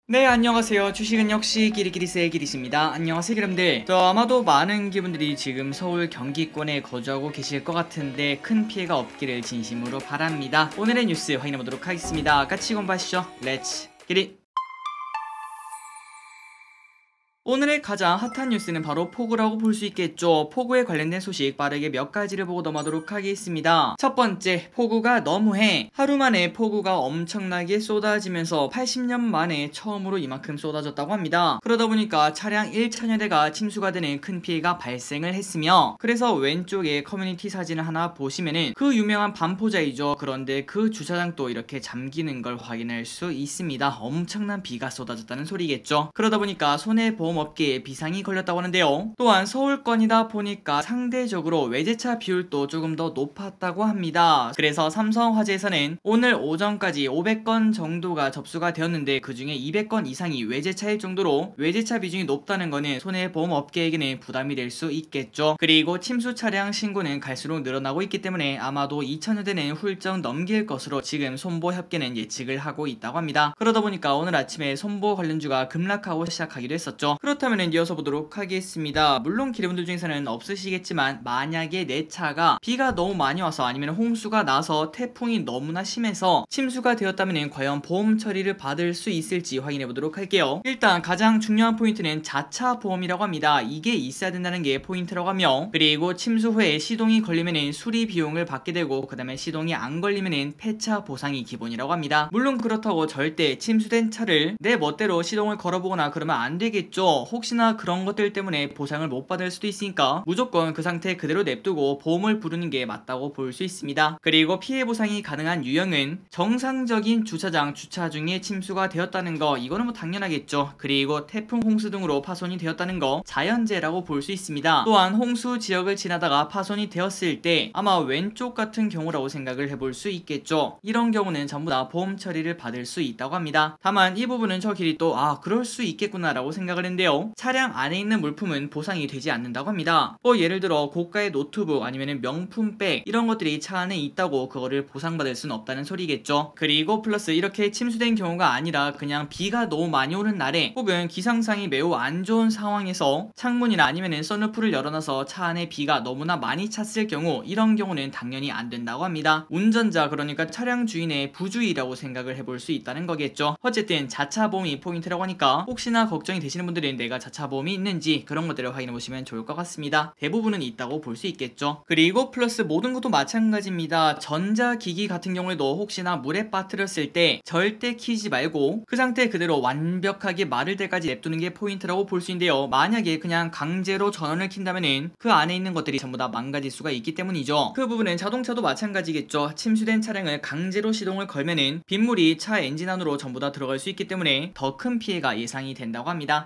네, 안녕하세요. 주식은 역시 끼리끼리세의 끼리씨입니다. 안녕하세요, 여러분들. 아마도 많은 분들이 지금 서울 경기권에 거주하고 계실 것 같은데 큰 피해가 없기를 진심으로 바랍니다. 오늘의 뉴스 확인해보도록 하겠습니다. 같이 공부하시죠. 렛츠 끼리. 오늘의 가장 핫한 뉴스는 바로 폭우라고 볼 수 있겠죠. 폭우에 관련된 소식 빠르게 몇 가지를 보고 넘어가도록 하겠습니다. 첫 번째, 폭우가 너무해. 하루 만에 폭우가 엄청나게 쏟아지면서 80년 만에 처음으로 이만큼 쏟아졌다고 합니다. 그러다 보니까 차량 1천여 대가 침수가 되는 큰 피해가 발생을 했으며, 그래서 왼쪽에 커뮤니티 사진을 하나 보시면은 그 유명한 반포자이죠. 그런데 그 주차장도 이렇게 잠기는 걸 확인할 수 있습니다. 엄청난 비가 쏟아졌다는 소리겠죠. 그러다 보니까 손해보험 업계에 비상이 걸렸다고 하는데요. 또한 서울권이다 보니까 상대적으로 외제차 비율도 조금 더 높았다고 합니다. 그래서 삼성화재에서는 오늘 오전까지 500건 정도가 접수가 되었는데 그 중에 200건 이상이 외제차일 정도로 외제차 비중이 높다는 거는 손해보험 업계에게는 부담이 될 수 있겠죠. 그리고 침수 차량 신고는 갈수록 늘어나고 있기 때문에 아마도 2천여 대는 훌쩍 넘길 것으로 지금 손보협계는 예측을 하고 있다고 합니다. 그러다 보니까 오늘 아침에 손보 관련주가 급락하고 시작하기도 했었죠. 그렇다면 이어서 보도록 하겠습니다. 물론 기대분들 중에서는 없으시겠지만 만약에 내 차가 비가 너무 많이 와서 아니면 홍수가 나서 태풍이 너무나 심해서 침수가 되었다면 과연 보험 처리를 받을 수 있을지 확인해 보도록 할게요. 일단 가장 중요한 포인트는 자차 보험이라고 합니다. 이게 있어야 된다는 게 포인트라고 하며, 그리고 침수 후에 시동이 걸리면 수리 비용을 받게 되고, 그 다음에 시동이 안 걸리면 폐차 보상이 기본이라고 합니다. 물론 그렇다고 절대 침수된 차를 내 멋대로 시동을 걸어보거나 그러면 안 되겠죠. 혹시나 그런 것들 때문에 보상을 못 받을 수도 있으니까 무조건 그 상태 그대로 냅두고 보험을 부르는 게 맞다고 볼 수 있습니다. 그리고 피해 보상이 가능한 유형은 정상적인 주차장 주차 중에 침수가 되었다는 거, 이거는 뭐 당연하겠죠. 그리고 태풍, 홍수 등으로 파손이 되었다는 거 자연재해라고 볼 수 있습니다. 또한 홍수 지역을 지나다가 파손이 되었을 때 아마 왼쪽 같은 경우라고 생각을 해볼 수 있겠죠. 이런 경우는 전부 다 보험 처리를 받을 수 있다고 합니다. 다만 이 부분은 저끼리 또 그럴 수 있겠구나 라고 생각을 했는데요. 차량 안에 있는 물품은 보상이 되지 않는다고 합니다. 예를 들어 고가의 노트북 아니면 명품백 이런 것들이 차 안에 있다고 그거를 보상받을 수는 없다는 소리겠죠. 그리고 플러스 이렇게 침수된 경우가 아니라 그냥 비가 너무 많이 오는 날에 혹은 기상상이 매우 안 좋은 상황에서 창문이나 아니면 선루프를 열어놔서 차 안에 비가 너무나 많이 찼을 경우, 이런 경우는 당연히 안 된다고 합니다. 운전자, 그러니까 차량 주인의 부주의라고 생각을 해볼 수 있다는 거겠죠. 어쨌든 자차 보험이 포인트라고 하니까 혹시나 걱정이 되시는 분들은 내가 자차 보험이 있는지 그런 것들을 확인해 보시면 좋을 것 같습니다. 대부분은 있다고 볼 수 있겠죠. 그리고 플러스 모든 것도 마찬가지입니다. 전자기기 같은 경우에도 혹시나 물에 빠뜨렸을 때 절대 키지 말고 그 상태 그대로 완벽하게 마를 때까지 냅두는 게 포인트라고 볼 수 있는데요. 만약에 그냥 강제로 전원을 킨다면은 그 안에 있는 것들이 전부 다 망가질 수가 있기 때문이죠. 그 부분은 자동차도 마찬가지겠죠. 침수된 차량을 강제로 시동을 걸면은 빗물이 차 엔진 안으로 전부 다 들어갈 수 있기 때문에 더 큰 피해가 예상이 된다고 합니다.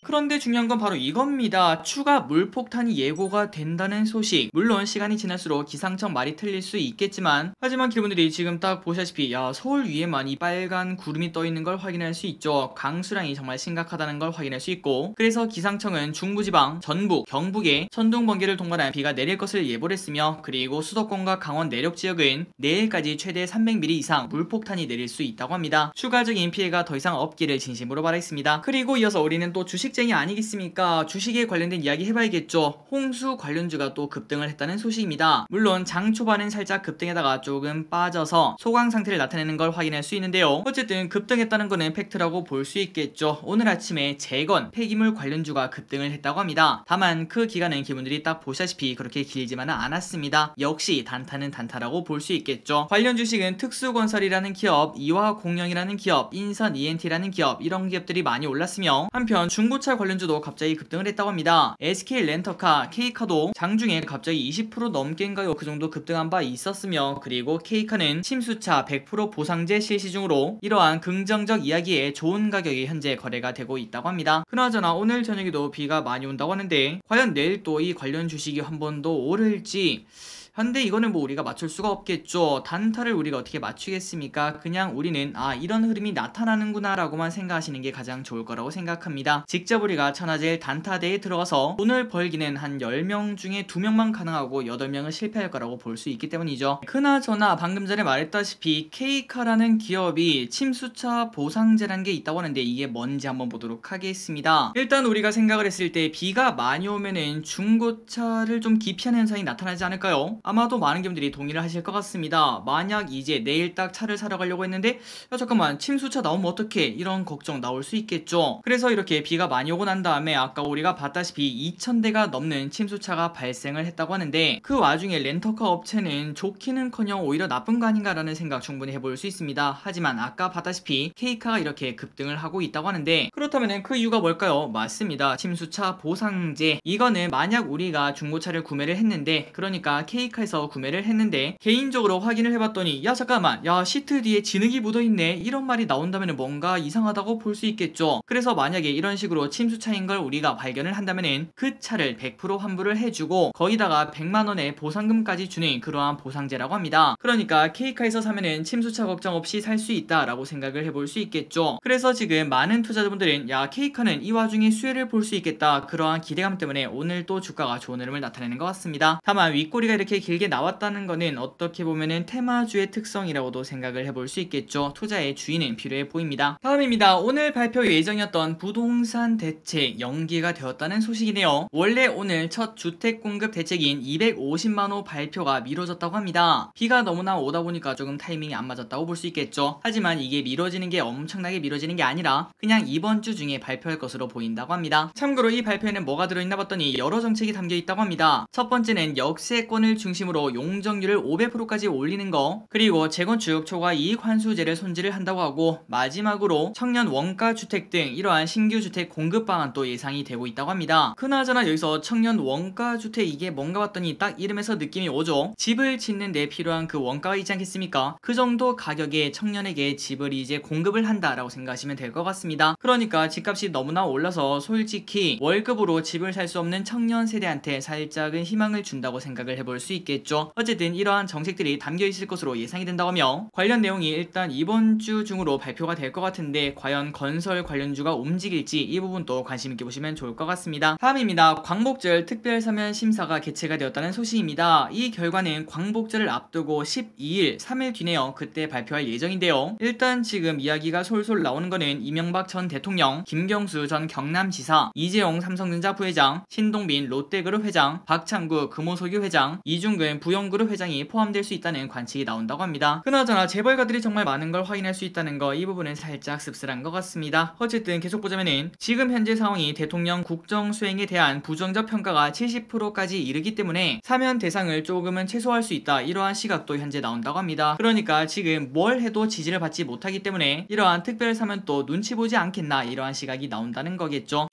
그런데 중요한 건 바로 이겁니다. 추가 물폭탄이 예고가 된다는 소식. 물론 시간이 지날수록 기상청 말이 틀릴 수 있겠지만, 하지만 여러분들이 지금 딱 보시다시피 서울 위에만 이 빨간 구름이 떠 있는 걸 확인할 수 있죠. 강수량이 정말 심각하다는 걸 확인할 수 있고, 그래서 기상청은 중부지방, 전북, 경북에 천둥 번개를 동반한 비가 내릴 것을 예보를 했으며, 그리고 수도권과 강원 내륙 지역은 내일까지 최대 300mm 이상 물폭탄이 내릴 수 있다고 합니다. 추가적인 피해가 더 이상 없기를 진심으로 바라겠습니다. 그리고 이어서 우리는 또 주식쟁이 아니겠습니까? 주식에 관련된 이야기 해봐야겠죠. 홍수 관련주가 또 급등을 했다는 소식입니다. 물론 장 초반은 살짝 급등에다가 조금 빠져서 소강 상태를 나타내는 걸 확인할 수 있는데요. 어쨌든 급등했다는 거는 팩트라고 볼 수 있겠죠. 오늘 아침에 재건, 폐기물 관련주가 급등을 했다고 합니다. 다만 그 기간은 기분들이 딱 보시다시피 그렇게 길지만은 않았습니다. 역시 단타는 단타라고 볼 수 있겠죠. 관련 주식은 특수건설이라는 기업, 이화공영이라는 기업, 인선 ENT라는 기업, 이런 기업들이 많이 올랐으며, 한편 중고차 관련주도 갑자기 급등을 했다고 합니다. SK 렌터카, K카도 장중에 갑자기 20% 넘게인가요? 그 정도 급등한 바 있었으며, 그리고 K카는 침수차 100% 보상제 실시 중으로 이러한 긍정적 이야기에 좋은 가격이 현재 거래가 되고 있다고 합니다. 그나저나 오늘 저녁에도 비가 많이 온다고 하는데 과연 내일 또 이 관련 주식이 한 번 더 오를지 현대 이거는 뭐 우리가 맞출 수가 없겠죠. 단타를 우리가 어떻게 맞추겠습니까? 그냥 우리는 이런 흐름이 나타나는구나 라고만 생각하시는 게 가장 좋을 거라고 생각합니다. 직접 우리가 천하제일 단타대에 들어가서 돈을 벌기는 한 10명 중에 2명만 가능하고 8명은 실패할 거라고 볼 수 있기 때문이죠. 그나저나 방금 전에 말했다시피 K카라는 기업이 침수차 보상제라는 게 있다고 하는데 이게 뭔지 한번 보도록 하겠습니다. 일단 우리가 생각을 했을 때 비가 많이 오면은 중고차를 좀 기피하는 현상이 나타나지 않을까요? 아마도 많은 분들이 동의를 하실 것 같습니다. 만약 이제 내일 딱 차를 사러 가려고 했는데 야 잠깐만 침수차 나오면 어떡해, 이런 걱정 나올 수 있겠죠. 그래서 이렇게 비가 많이 오고 난 다음에 아까 우리가 봤다시피 2000대가 넘는 침수차가 발생을 했다고 하는데 그 와중에 렌터카 업체는 좋기는커녕 오히려 나쁜 거 아닌가 라는 생각 충분히 해볼 수 있습니다. 하지만 아까 봤다시피 K카가 이렇게 급등을 하고 있다고 하는데 그렇다면 그 이유가 뭘까요? 맞습니다. 침수차 보상제. 이거는 만약 우리가 중고차를 구매를 했는데, 그러니까 K카에서 구매를 했는데 개인적으로 확인을 해봤더니 야 잠깐만, 야 시트 뒤에 진흙이 묻어있네, 이런 말이 나온다면 뭔가 이상하다고 볼 수 있겠죠. 그래서 만약에 이런 식으로 침수차인 걸 우리가 발견을 한다면은 그 차를 100% 환불을 해주고 거기다가 100만원의 보상금까지 주는 그러한 보상제라고 합니다. 그러니까 K카에서 사면은 침수차 걱정 없이 살 수 있다라고 생각을 해볼 수 있겠죠. 그래서 지금 많은 투자자분들은 야 K카는 이 와중에 수혜를 볼 수 있겠다, 그러한 기대감 때문에 오늘 또 주가가 좋은 흐름을 나타내는 것 같습니다. 다만 윗꼬리가 이렇게 길게 나왔다는 거는 어떻게 보면은 테마주의 특성이라고도 생각을 해볼 수 있겠죠. 투자의 주의는 필요해 보입니다. 다음입니다. 오늘 발표 예정이었던 부동산 대책 연기가 되었다는 소식이네요. 원래 오늘 첫 주택 공급 대책인 250만호 발표가 미뤄졌다고 합니다. 비가 너무나 오다 보니까 조금 타이밍이 안 맞았다고 볼 수 있겠죠. 하지만 이게 미뤄지는 게 엄청나게 미뤄지는 게 아니라 그냥 이번 주 중에 발표할 것으로 보인다고 합니다. 참고로 이 발표에는 뭐가 들어있나 봤더니 여러 정책이 담겨 있다고 합니다. 첫 번째는 역세권을 중심으로 용적률을 500%까지 올리는 거, 그리고 재건축 초과 이익 환수제를 손질을 한다고 하고, 마지막으로 청년 원가 주택 등 이러한 신규 주택 공급 방안도 예상이 되고 있다고 합니다. 그나저나 여기서 청년 원가 주택 이게 뭔가 봤더니 딱 이름에서 느낌이 오죠. 집을 짓는 데 필요한 그 원가가 있지 않겠습니까? 그 정도 가격에 청년에게 집을 이제 공급을 한다라고 생각하시면 될 것 같습니다. 그러니까 집값이 너무나 올라서 솔직히 월급으로 집을 살 수 없는 청년 세대한테 살짝은 희망을 준다고 생각을 해볼 수 있겠죠. 어쨌든 이러한 정책들이 담겨 있을 것으로 예상이 된다고 하며, 관련 내용이 일단 이번 주 중으로 발표가 될 것 같은데 과연 건설 관련주가 움직일지 이 부분도 관심 있게 보시면 좋을 것 같습니다. 다음입니다. 광복절 특별사면 심사가 개최가 되었다는 소식입니다. 이 결과는 광복절을 앞두고 12일 3일 뒤네요. 그때 발표할 예정인데요. 일단 지금 이야기가 솔솔 나오는 거는 이명박 전 대통령, 김경수 전 경남지사, 이재용 삼성전자 부회장, 신동빈 롯데그룹 회장, 박창구 금호석유 회장, 이중근 부영그룹 회장이 포함될 수 있다는 관측이 나온다고 합니다. 그나저나 재벌가들이 정말 많은 걸 확인할 수 있다는 거, 이 부분은 살짝 씁쓸한 것 같습니다. 어쨌든 계속 보자면은 지금 현재 상황이 대통령 국정 수행에 대한 부정적 평가가 70%까지 이르기 때문에 사면 대상을 조금은 최소화할 수 있다, 이러한 시각도 현재 나온다고 합니다. 그러니까 지금 뭘 해도 지지를 받지 못하기 때문에 이러한 특별 사면도 눈치 보지 않겠나, 이러한 시각이 나온다는 거겠죠.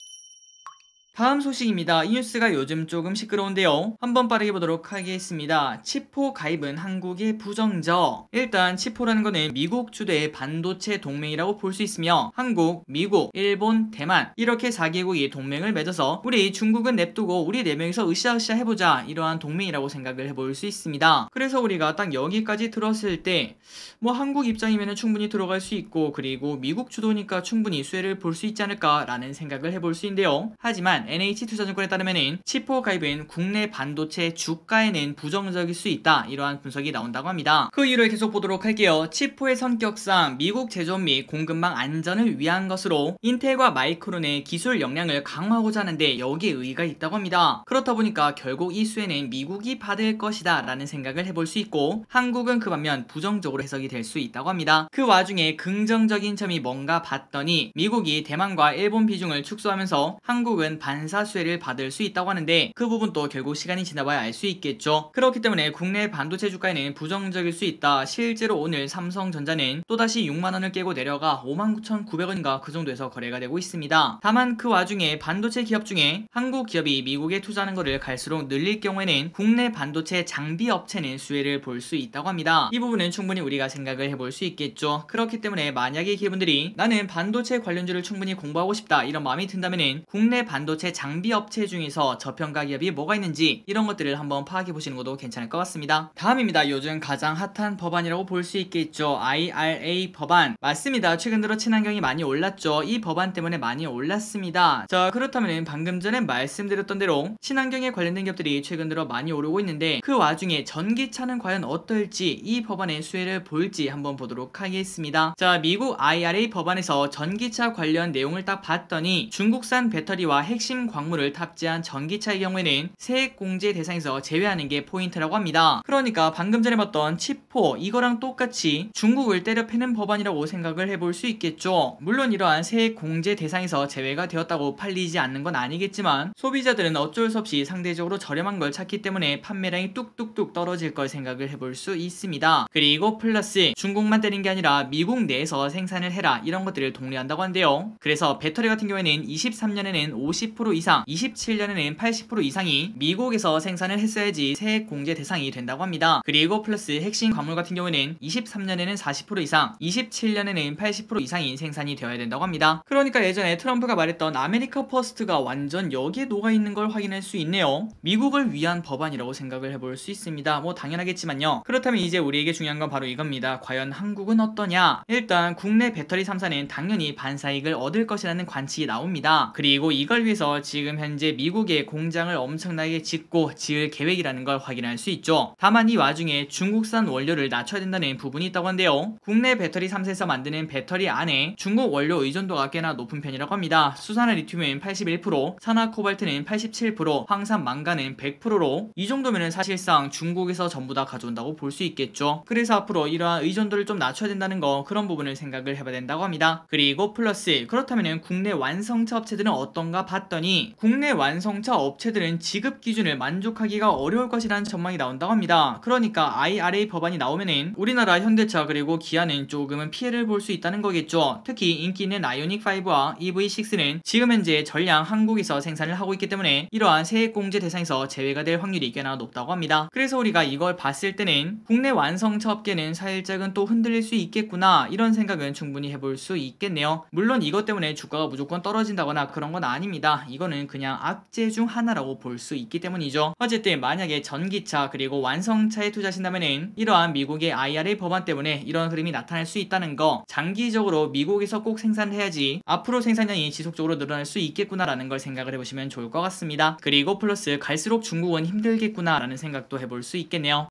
다음 소식입니다. 이 뉴스가 요즘 조금 시끄러운데요. 한번 빠르게 보도록 하겠습니다. 치포 가입은 한국의 부정적. 일단 치포라는 거는 미국 주도의 반도체 동맹이라고 볼 수 있으며 한국, 미국, 일본, 대만 이렇게 4개국이 동맹을 맺어서 우리 중국은 냅두고 우리 4명이서 으쌰으쌰 해보자, 이러한 동맹이라고 생각을 해볼 수 있습니다. 그래서 우리가 딱 여기까지 들었을 때 뭐 한국 입장이면 충분히 들어갈 수 있고, 그리고 미국 주도니까 충분히 수혜를 볼 수 있지 않을까 라는 생각을 해볼 수 있는데요. 하지만 NH투자증권에 따르면 치포 가입은 국내 반도체 주가에는 부정적일 수 있다, 이러한 분석이 나온다고 합니다. 그 이유를 계속 보도록 할게요. 치포의 성격상 미국 제조업 및 공급망 안전을 위한 것으로 인텔과 마이크론의 기술 역량을 강화하고자 하는데 여기에 의의가 있다고 합니다. 그렇다 보니까 결국 이 수혜는 미국이 받을 것이다 라는 생각을 해볼 수 있고, 한국은 그 반면 부정적으로 해석이 될 수 있다고 합니다. 그 와중에 긍정적인 점이 뭔가 봤더니 미국이 대만과 일본 비중을 축소하면서 한국은 반사 수혜를 받을 수 있다고 하는데 그 부분도 결국 시간이 지나봐야 알 수 있겠죠. 그렇기 때문에 국내 반도체 주가에는 부정적일 수 있다. 실제로 오늘 삼성전자는 또다시 6만원을 깨고 내려가 59,900원인가 그 정도에서 거래가 되고 있습니다. 다만 그 와중에 반도체 기업 중에 한국 기업이 미국에 투자하는 것을 갈수록 늘릴 경우에는 국내 반도체 장비 업체는 수혜를 볼 수 있다고 합니다. 이 부분은 충분히 우리가 생각을 해볼 수 있겠죠. 그렇기 때문에 만약에 기업분들이 나는 반도체 관련주를 충분히 공부하고 싶다, 이런 마음이 든다면은 국내 반도체 반도체 장비 업체 중에서 저평가 기업이 뭐가 있는지 이런 것들을 한번 파악해 보시는 것도 괜찮을 것 같습니다. 다음입니다. 요즘 가장 핫한 법안이라고 볼 수 있겠죠. IRA 법안. 맞습니다. 최근 들어 친환경이 많이 올랐죠. 이 법안 때문에 많이 올랐습니다. 자, 그렇다면 방금 전에 말씀드렸던 대로 친환경에 관련된 기업들이 최근 들어 많이 오르고 있는데 그 와중에 전기차는 과연 어떨지 이 법안의 수혜를 볼지 한번 보도록 하겠습니다. 자, 미국 IRA 법안에서 전기차 관련 내용을 딱 봤더니 중국산 배터리와 핵심 광물을 탑재한 전기차의 경우에는 세액 공제 대상에서 제외하는 게 포인트라고 합니다. 그러니까 방금 전에 봤던 칩4 이거랑 똑같이 중국을 때려 패는 법안이라고 생각을 해볼 수 있겠죠. 물론 이러한 세액 공제 대상에서 제외가 되었다고 팔리지 않는 건 아니겠지만 소비자들은 어쩔 수 없이 상대적으로 저렴한 걸 찾기 때문에 판매량이 뚝뚝뚝 떨어질 걸 생각을 해볼 수 있습니다. 그리고 플러스 중국만 때린 게 아니라 미국 내에서 생산을 해라 이런 것들을 독려한다고 한대요. 그래서 배터리 같은 경우에는 23년에는 50% 이상, 27년에는 80% 이상이 미국에서 생산을 했어야지 세액 공제 대상이 된다고 합니다. 그리고 플러스 핵심 광물 같은 경우에는 23년에는 40% 이상, 27년에는 80% 이상이 생산이 되어야 된다고 합니다. 그러니까 예전에 트럼프가 말했던 아메리카 퍼스트가 완전 여기에 녹아있는 걸 확인할 수 있네요. 미국을 위한 법안이라고 생각을 해볼 수 있습니다. 뭐 당연하겠지만요. 그렇다면 이제 우리에게 중요한 건 바로 이겁니다. 과연 한국은 어떠냐? 일단 국내 배터리 3사는 당연히 반사이익을 얻을 것이라는 관측이 나옵니다. 그리고 이걸 위해서 지금 현재 미국에 공장을 엄청나게 짓고 지을 계획이라는 걸 확인할 수 있죠. 다만 이 와중에 중국산 원료를 낮춰야 된다는 부분이 있다고 한데요. 국내 배터리 3사에서 만드는 배터리 안에 중국 원료 의존도가 꽤나 높은 편이라고 합니다. 수산화 리튬은 81%, 산화 코발트는 87%, 황산 망간은 100%로 이 정도면은 사실상 중국에서 전부 다 가져온다고 볼 수 있겠죠. 그래서 앞으로 이러한 의존도를 좀 낮춰야 된다는 거 그런 부분을 생각을 해봐야 된다고 합니다. 그리고 플러스 그렇다면은 국내 완성차 업체들은 어떤가 봤더니 국내 완성차 업체들은 지급 기준을 만족하기가 어려울 것이라는 전망이 나온다고 합니다. 그러니까 IRA 법안이 나오면은 우리나라 현대차 그리고 기아는 조금은 피해를 볼 수 있다는 거겠죠. 특히 인기 있는 아이오닉5와 EV6는 지금 현재 전량 한국에서 생산을 하고 있기 때문에 이러한 세액 공제 대상에서 제외가 될 확률이 꽤나 높다고 합니다. 그래서 우리가 이걸 봤을 때는 국내 완성차 업계는 살짝은 또 흔들릴 수 있겠구나 이런 생각은 충분히 해볼 수 있겠네요. 물론 이것 때문에 주가가 무조건 떨어진다거나 그런 건 아닙니다. 이거는 그냥 악재 중 하나라고 볼 수 있기 때문이죠. 어쨌든 만약에 전기차 그리고 완성차에 투자하신다면은 이러한 미국의 IRA 법안 때문에 이런 흐름이 나타날 수 있다는 거 장기적으로 미국에서 꼭 생산을 해야지 앞으로 생산량이 지속적으로 늘어날 수 있겠구나라는 걸 생각을 해보시면 좋을 것 같습니다. 그리고 플러스 갈수록 중국은 힘들겠구나라는 생각도 해볼 수 있겠네요.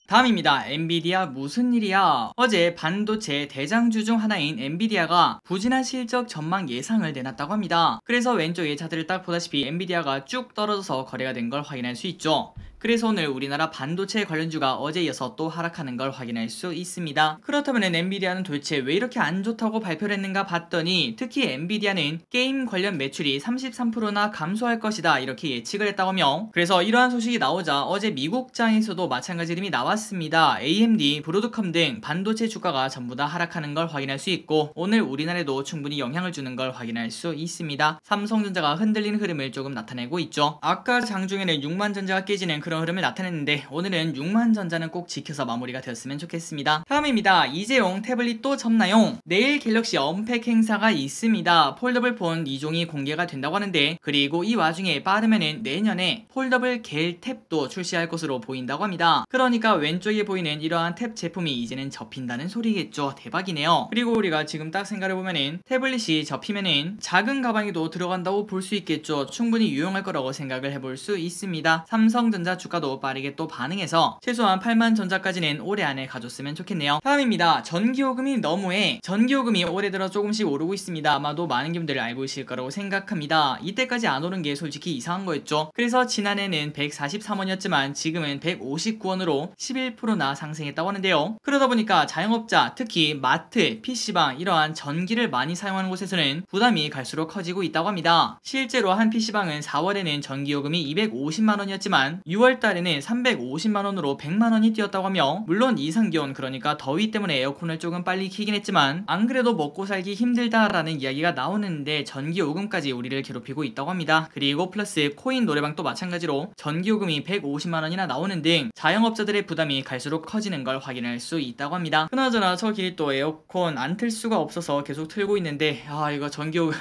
다음입니다. 엔비디아 무슨 일이야? 어제 반도체 대장주 중 하나인 엔비디아가 부진한 실적 전망 예상을 내놨다고 합니다. 그래서 왼쪽에 차트를 딱 보다시피 엔비디아가 쭉 떨어져서 거래가 된 걸 확인할 수 있죠. 그래서 오늘 우리나라 반도체 관련주가 어제 이어서 또 하락하는 걸 확인할 수 있습니다. 그렇다면 엔비디아는 도대체 왜 이렇게 안 좋다고 발표를 했는가 봤더니 특히 엔비디아는 게임 관련 매출이 33%나 감소할 것이다 이렇게 예측을 했다고 하며 그래서 이러한 소식이 나오자 어제 미국장에서도 마찬가지 이름이 나왔습니다. AMD, 브로드컴 등 반도체 주가가 전부 다 하락하는 걸 확인할 수 있고 오늘 우리나라에도 충분히 영향을 주는 걸 확인할 수 있습니다. 삼성전자가 흔들리는 흐름을 조금 나타내고 있죠. 아까 장중에는 6만전자가 깨지는 그런 흐름을 나타냈는데 오늘은 6만전자는 꼭 지켜서 마무리가 되었으면 좋겠습니다. 다음입니다. 이재용 태블릿 또 접나요? 내일 갤럭시 언팩 행사가 있습니다. 폴더블 폰 2종이 공개가 된다고 하는데 그리고 이 와중에 빠르면은 내년에 폴더블 겔 탭도 출시할 것으로 보인다고 합니다. 그러니까 왼쪽에 보이는 이러한 탭 제품이 이제는 접힌다는 소리겠죠. 대박이네요. 그리고 우리가 지금 딱 생각해보면은 태블릿이 접히면은 작은 가방에도 들어간다고 볼 수 있겠죠. 충분히 유용할 거라고 생각을 해볼 수 있습니다. 삼성전자 주가도 빠르게 또 반응해서 최소한 8만 전자까지는 올해 안에 가졌으면 좋겠네요. 다음입니다. 전기요금이 너무해. 전기요금이 올해 들어 조금씩 오르고 있습니다. 아마도 많은 분들 알고 계실 거라고 생각합니다. 이때까지 안 오른 게 솔직히 이상한 거였죠. 그래서 지난해는 143원이었지만 지금은 159원으로 11%나 상승했다고 하는데요. 그러다 보니까 자영업자, 특히 마트, PC방 이러한 전기를 많이 사용하는 곳에서는 부담이 갈수록 커지고 있다고 합니다. 실제로 한 PC방은 4월에는 전기요금이 250만원이었지만 6월 달에는 350만원으로 100만원이 뛰었다고 하며 물론 이상기온 그러니까 더위 때문에 에어컨을 조금 빨리 켜긴 했지만 안 그래도 먹고 살기 힘들다라는 이야기가 나오는데 전기요금까지 우리를 괴롭히고 있다고 합니다. 그리고 플러스 코인 노래방도 마찬가지로 전기요금이 150만원이나 나오는 등 자영업자들의 부담이 갈수록 커지는 걸 확인할 수 있다고 합니다. 그나저나 저 길이 또 에어컨 안 틀 수가 없어서 계속 틀고 있는데 이거 전기요금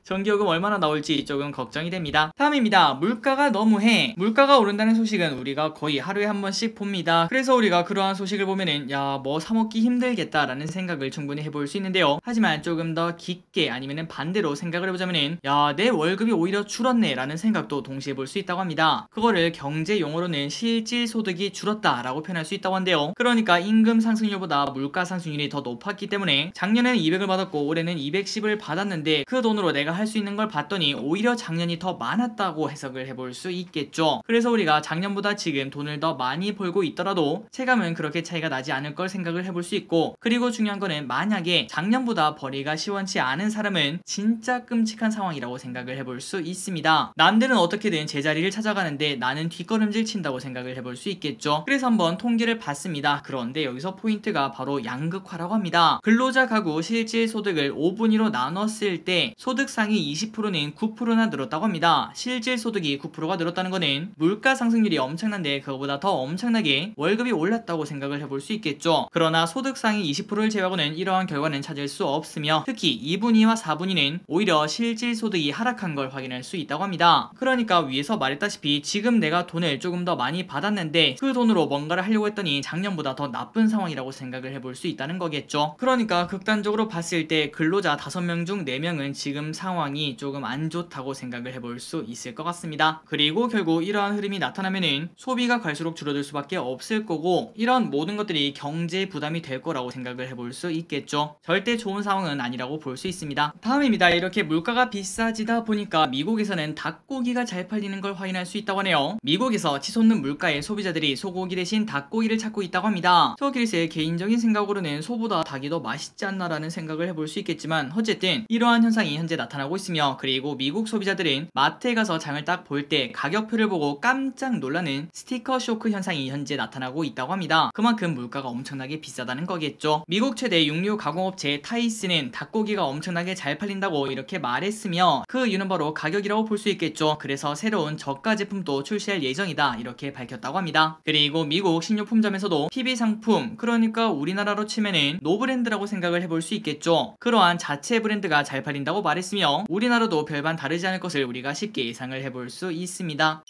전기요금 얼마나 나올지 조금 걱정이 됩니다. 다음입니다. 물가가 너무해. 물가가 오른다는 소식은 우리가 거의 하루에 한 번씩 봅니다. 그래서 우리가 그러한 소식을 보면은 야, 뭐 사먹기 힘들겠다라는 생각을 충분히 해볼 수 있는데요. 하지만 조금 더 깊게 아니면은 반대로 생각을 해보자면은 야, 내 월급이 오히려 줄었네 라는 생각도 동시에 볼 수 있다고 합니다. 그거를 경제 용어로는 실질 소득이 줄었다 라고 표현할 수 있다고 한데요. 그러니까 임금 상승률보다 물가 상승률이 더 높았기 때문에 작년에는 200을 받았고 올해는 210을 받았는데 그 돈으로 내가 할 수 있는 걸 봤더니 오히려 작년이 더 많았다고 해석을 해볼 수 있겠죠. 그래서 우리가 작년보다 지금 돈을 더 많이 벌고 있더라도 체감은 그렇게 차이가 나지 않을 걸 생각을 해볼 수 있고, 그리고 중요한 거는 만약에 작년보다 벌이가 시원치 않은 사람은 진짜 끔찍한 상황이라고 생각을 해볼 수 있습니다. 남들은 어떻게든 제자리를 찾아가는데 나는 뒷걸음질 친다고 생각을 해볼 수 있겠죠. 그래서 한번 통계를 봤습니다. 그런데 여기서 포인트가 바로 양극화라고 합니다. 근로자 가구 실질 소득을 5분위로 나눴을 때 소득상위 20%는 9%나 늘었다고 합니다. 실질 소득이 9%가 늘었다는 거는 물가 상승률이 엄청난데 그거보다 더 엄청나게 월급이 올랐다고 생각을 해볼 수 있겠죠. 그러나 소득상위 20%를 제외하고는 이러한 결과는 찾을 수 없으며 특히 2분위와 4분위는 오히려 실질 소득이 하락한 걸 확인할 수 있다고 합니다. 그러니까 위에서 말했다시피 지금 내가 돈을 조금 더 많이 받았는데 그 돈으로 뭔가를 하려고 했더니 작년보다 더 나쁜 상황이라고 생각을 해볼 수 있다는 거겠죠. 그러니까 극단적으로 봤을 때 근로자 5명 중 4명은 지금 상황이 조금 안 좋다고 생각을 해볼 수 있을 것 같습니다. 그리고 결국 이러한 흐름이 나타나면은 소비가 갈수록 줄어들 수밖에 없을 거고 이런 모든 것들이 경제 부담이 될 거라고 생각을 해볼 수 있겠죠. 절대 좋은 상황은 아니라고 볼 수 있습니다. 다음입니다. 이렇게 물가가 비싸지다 보니까 미국에서는 닭고기가 잘 팔리는 걸 확인할 수 있다고 하네요. 미국에서 치솟는 물가에 소비자들이 소고기 대신 닭고기를 찾고 있다고 합니다. 소길스의 개인적인 생각으로는 소보다 닭이 더 맛있지 않나라는 생각을 해볼 수 있겠지만 어쨌든 이러한 현상이 현재 나타나고 있으며, 그리고 미국 소비자들은 마트에 가서 장을 딱 볼 때 가격표를 보고 깜짝 놀라는 스티커 쇼크 현상이 현재 나타나고 있다고 합니다. 그만큼 물가가 엄청나게 비싸다는 거겠죠. 미국 최대 육류 가공업체 타이스는 닭고기가 엄청나게 잘 팔린다고 이렇게 말했으며 그 이유는 바로 가격이라고 볼 수 있겠죠. 그래서 새로운 저가 제품도 출시할 예정이다 이렇게 밝혔다고 합니다. 그리고 미국 식료품점에서도 PB 상품, 그러니까 우리나라로 치면은 노브랜드라고 생각을 해볼 수 있겠죠. 그러한 자체 브랜드가 잘 팔린다고 말했으며 우리나라도 별반 다르지 않을 것을 우리가 쉽게 예상을 해볼 수 있습니다.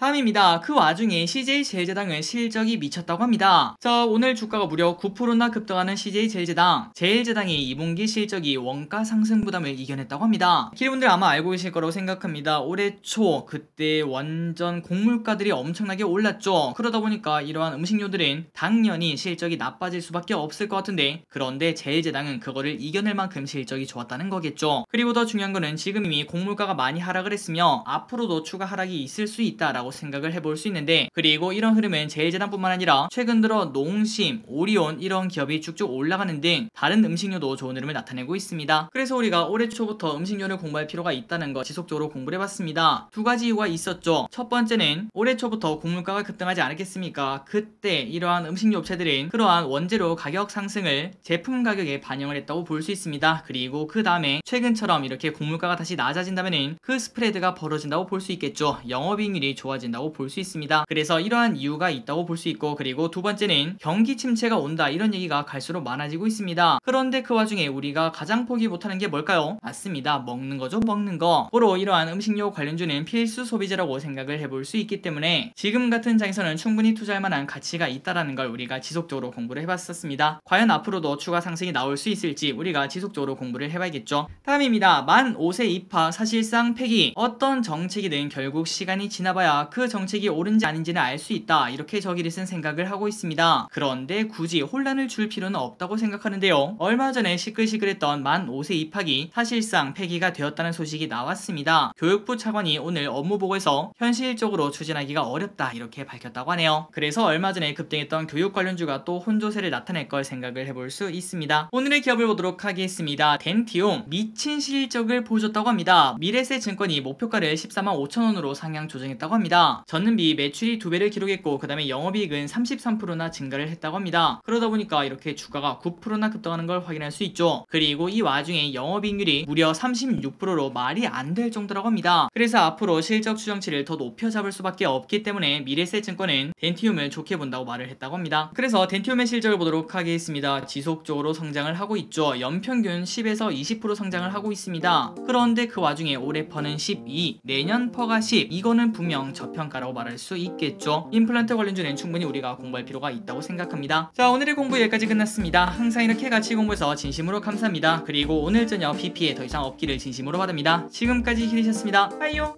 다음입니다. 그 와중에 CJ제일제당은 실적이 미쳤다고 합니다. 자, 오늘 주가가 무려 9%나 급등하는 CJ제일제당. 제일제당이 2분기 실적이 원가 상승 부담을 이겨냈다고 합니다. 기분들 아마 알고 계실 거라고 생각합니다. 올해 초 그때 완전 곡물가들이 엄청나게 올랐죠. 그러다 보니까 이러한 음식료들은 당연히 실적이 나빠질 수밖에 없을 것 같은데, 그런데 제일제당은 그거를 이겨낼 만큼 실적이 좋았다는 거겠죠. 그리고 더 중요한 거는 지금 이미 곡물가가 많이 하락을 했으며 앞으로도 추가 하락이 있을 수 있다라고 생각을 해볼 수 있는데, 그리고 이런 흐름은 제일제당뿐만 아니라 최근 들어 농심, 오리온 이런 기업이 쭉쭉 올라가는 등 다른 음식료도 좋은 흐름을 나타내고 있습니다. 그래서 우리가 올해 초부터 음식료를 공부할 필요가 있다는 거 지속적으로 공부를 해봤습니다. 두 가지 이유가 있었죠. 첫 번째는 올해 초부터 곡물가가 급등하지 않았겠습니까? 그때 이러한 음식료 업체들은 그러한 원재료 가격 상승을 제품 가격에 반영을 했다고 볼 수 있습니다. 그리고 그 다음에 최근처럼 이렇게 곡물가가 다시 낮아진다면 그 스프레드가 벌어진다고 볼 수 있겠죠. 영업이익률이 좋아진다고 볼 수 있습니다. 그래서 이러한 이유가 있다고 볼 수 있고, 그리고 두 번째는 경기 침체가 온다 이런 얘기가 갈수록 많아지고 있습니다. 그런데 그 와중에 우리가 가장 포기 못하는 게 뭘까요? 맞습니다. 먹는 거죠. 먹는 거. 고로 이러한 음식료 관련주는 필수 소비재라고 생각을 해볼 수 있기 때문에 지금 같은 장에서는 충분히 투자할 만한 가치가 있다라는 걸 우리가 지속적으로 공부를 해봤었습니다. 과연 앞으로도 추가 상승이 나올 수 있을지 우리가 지속적으로 공부를 해봐야겠죠. 다음입니다. 만 5세 입하 사실상 폐기. 어떤 정책이든 결국 시간이 지나봐야 그 정책이 옳은지 아닌지는 알 수 있다 이렇게 저기릿은 생각을 하고 있습니다. 그런데 굳이 혼란을 줄 필요는 없다고 생각하는데요. 얼마 전에 시끌시끌했던 만 5세 입학이 사실상 폐기가 되었다는 소식이 나왔습니다. 교육부 차관이 오늘 업무보고에서 현실적으로 추진하기가 어렵다 이렇게 밝혔다고 하네요. 그래서 얼마 전에 급등했던 교육 관련주가 또 혼조세를 나타낼 걸 생각을 해볼 수 있습니다. 오늘의 기업을 보도록 하겠습니다. 덴티움 미친 실적을 보여줬다고 합니다. 미래세 증권이 목표가를 14만 5천 원으로 상향 조정했다고 합니다. 합니다. 전년비 매출이 2배를 기록했고 그 다음에 영업이익은 33%나 증가를 했다고 합니다. 그러다 보니까 이렇게 주가가 9%나 급등하는 걸 확인할 수 있죠. 그리고 이 와중에 영업이익률이 무려 36%로 말이 안 될 정도라고 합니다. 그래서 앞으로 실적 추정치를 더 높여 잡을 수밖에 없기 때문에 미래에셋증권은 덴티움을 좋게 본다고 말을 했다고 합니다. 그래서 덴티움의 실적을 보도록 하겠습니다. 지속적으로 성장을 하고 있죠. 연평균 10에서 20% 성장을 하고 있습니다. 그런데 그 와중에 올해 퍼는 12, 내년 퍼가 10, 이거는 분명 저평가라고 말할 수 있겠죠. 임플란트 관련주는 충분히 우리가 공부할 필요가 있다고 생각합니다. 자, 오늘의 공부 여기까지 끝났습니다. 항상 이렇게 같이 공부해서 진심으로 감사합니다. 그리고 오늘 저녁 BP에 더 이상 없기를 진심으로 바랍니다. 지금까지 히리셨습니다. 빠이요.